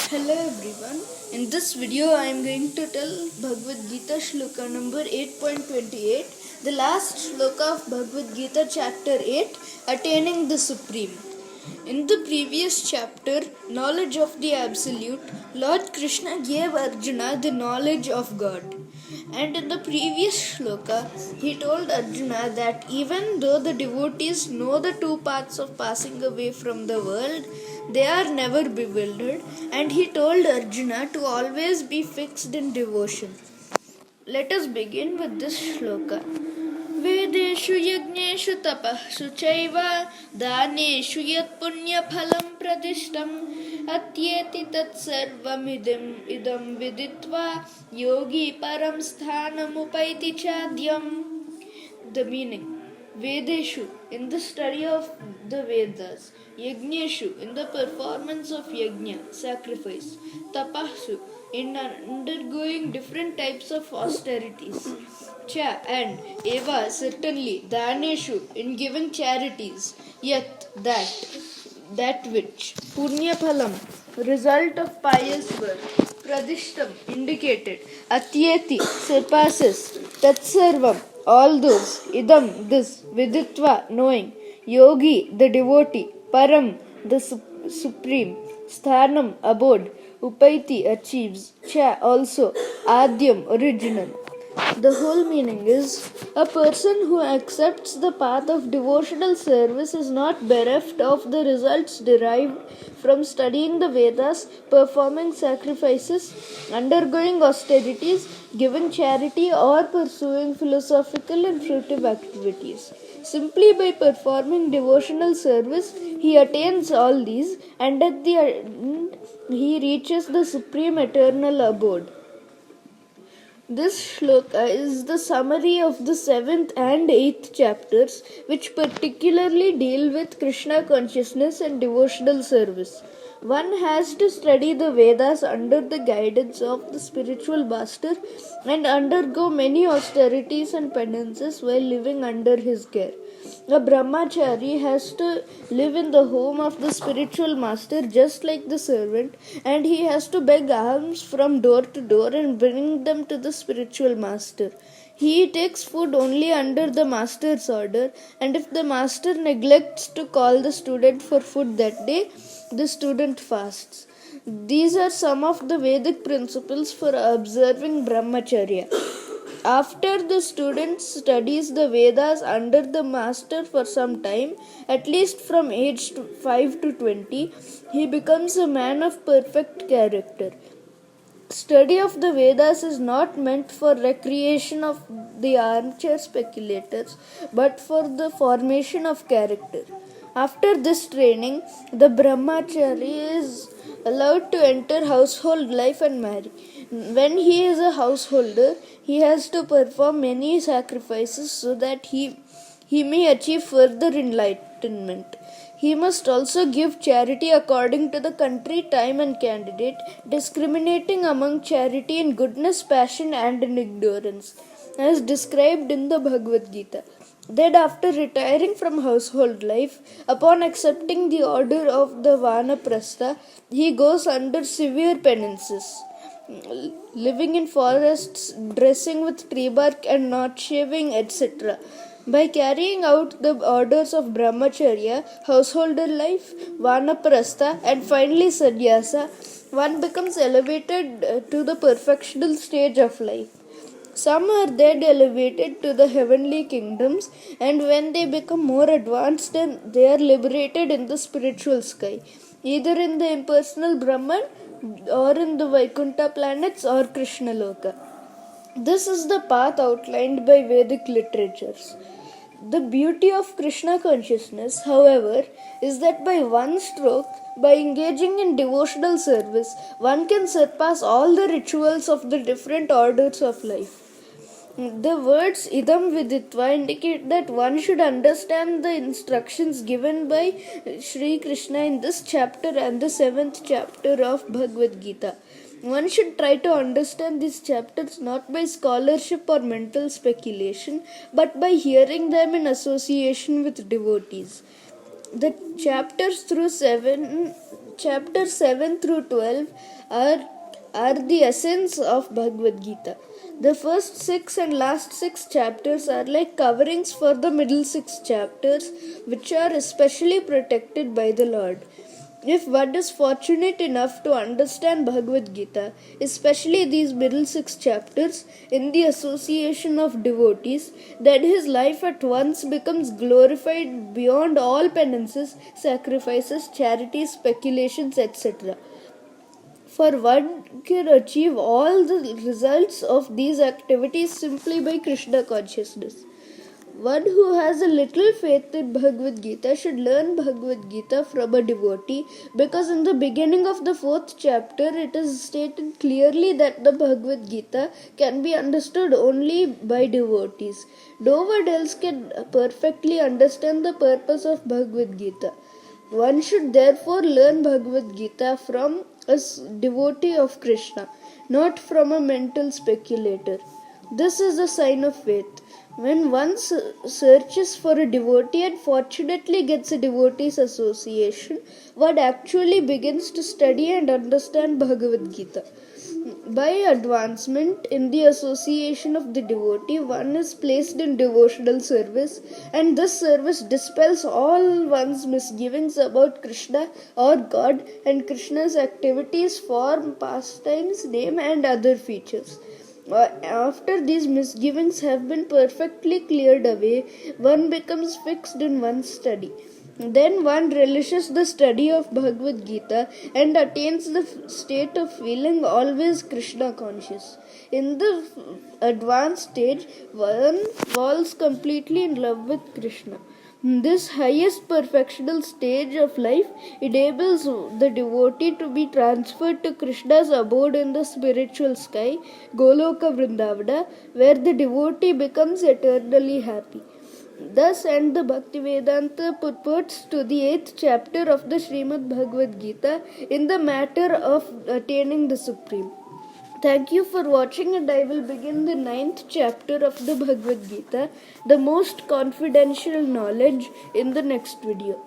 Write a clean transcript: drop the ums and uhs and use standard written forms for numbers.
Hello everyone. In this video I am going to tell Bhagavad Gita shloka number 8.28, the last shloka of Bhagavad Gita chapter 8, Attaining the Supreme. In the previous chapter, Knowledge of the Absolute, Lord Krishna gave Arjuna the knowledge of God. And in the previous shloka, he told Arjuna that even though the devotees know the two paths of passing away from the world, they are never bewildered, and he told Arjuna to always be fixed in devotion. Let us begin with this shloka. Vedeshu yajneshu tapashu chaiva daneshu yat punya phalam pradishtam atyeti tat sarvam idam viditva yogi param sthanam upaiti chadyam. The meaning: Vedeshu, in the study of the Vedas; Yajneshu, in the performance of yajna, sacrifice; Tapashu, in undergoing different types of austerities; Cha, and Eva, certainly; Daneshu, in giving charities; Yat, that which; Punyaphalam, result of pious work; Pradishtam, indicated; Atyeti, surpasses; Tatsarvam, all those; Idam, this; Viditva, knowing; Yogi, the devotee; Param, the supreme; Sthanam, abode; Upaiti, achieves; Cha, also; Adyam, original. The whole meaning is, a person who accepts the path of devotional service is not bereft of the results derived from studying the Vedas, performing sacrifices, undergoing austerities, giving charity, or pursuing philosophical and fruitive activities. Simply by performing devotional service, he attains all these, and at the end, he reaches the supreme eternal abode. This shloka is the summary of the 7th and 8th chapters, which particularly deal with Krishna consciousness and devotional service. One has to study the Vedas under the guidance of the spiritual master and undergo many austerities and penances while living under his care. A brahmachari has to live in the home of the spiritual master just like the servant, and he has to beg alms from door to door and bring them to the spiritual master. He takes food only under the master's order, and if the master neglects to call the student for food that day, the student fasts. These are some of the Vedic principles for observing brahmacharya. After the student studies the Vedas under the master for some time, at least from age 5 to 20, he becomes a man of perfect character. Study of the Vedas is not meant for recreation of the armchair speculators, but for the formation of character. After this training, the brahmachari is allowed to enter household life and marry. When he is a householder, he has to perform many sacrifices so that he may achieve further enlightenment. He must also give charity according to the country, time, and candidate, discriminating among charity in goodness, passion, and in ignorance, as described in the Bhagavad Gita. Then, after retiring from household life, upon accepting the order of the Vanaprastha, he goes under severe penances, living in forests, dressing with tree bark and not shaving, etc. By carrying out the orders of brahmacharya, householder life, vanaprastha, and finally sannyasa, one becomes elevated to the perfectional stage of life. Some are then elevated to the heavenly kingdoms, and when they become more advanced, they are liberated in the spiritual sky, either in the impersonal Brahman or in the Vaikuntha planets or Krishna Loka. This is the path outlined by Vedic literatures. The beauty of Krishna consciousness, however, is that by one stroke, by engaging in devotional service, one can surpass all the rituals of the different orders of life. The words idam viditva indicate that one should understand the instructions given by Sri Krishna in this chapter and the 7th chapter of Bhagavad Gita. One should try to understand these chapters not by scholarship or mental speculation, but by hearing them in association with devotees. The chapters through 7 Chapters 7 through 12 are the essence of Bhagavad Gita. The first 6 and last 6 chapters are like coverings for the middle 6 chapters, which are especially protected by the Lord. If one is fortunate enough to understand Bhagavad Gita, especially these middle 6 chapters, in the association of devotees, then his life at once becomes glorified beyond all penances, sacrifices, charities, speculations, etc. For one can achieve all the results of these activities simply by Krishna consciousness. One who has a little faith in Bhagavad Gita should learn Bhagavad Gita from a devotee, because in the beginning of the 4th chapter it is stated clearly that the Bhagavad Gita can be understood only by devotees. No one else can perfectly understand the purpose of Bhagavad Gita. One should therefore learn Bhagavad Gita from a devotee of Krishna, not from a mental speculator. This is a sign of faith. When one searches for a devotee and fortunately gets a devotee's association, one actually begins to study and understand Bhagavad Gita. By advancement in the association of the devotee, one is placed in devotional service, and this service dispels all one's misgivings about Krishna or God and Krishna's activities, form, pastimes, name, and other features. After these misgivings have been perfectly cleared away, one becomes fixed in one's study. Then one relishes the study of Bhagavad Gita and attains the state of feeling always Krishna conscious. In the advanced stage, one falls completely in love with Krishna. This highest perfectional stage of life enables the devotee to be transferred to Krishna's abode in the spiritual sky, Goloka Vrindavana, where the devotee becomes eternally happy. Thus end the Bhaktivedanta purports to the 8th chapter of the Srimad Bhagavad Gita in the matter of attaining the Supreme. Thank you for watching, and I will begin the 9th chapter of the Bhagavad Gita, the most confidential knowledge, in the next video.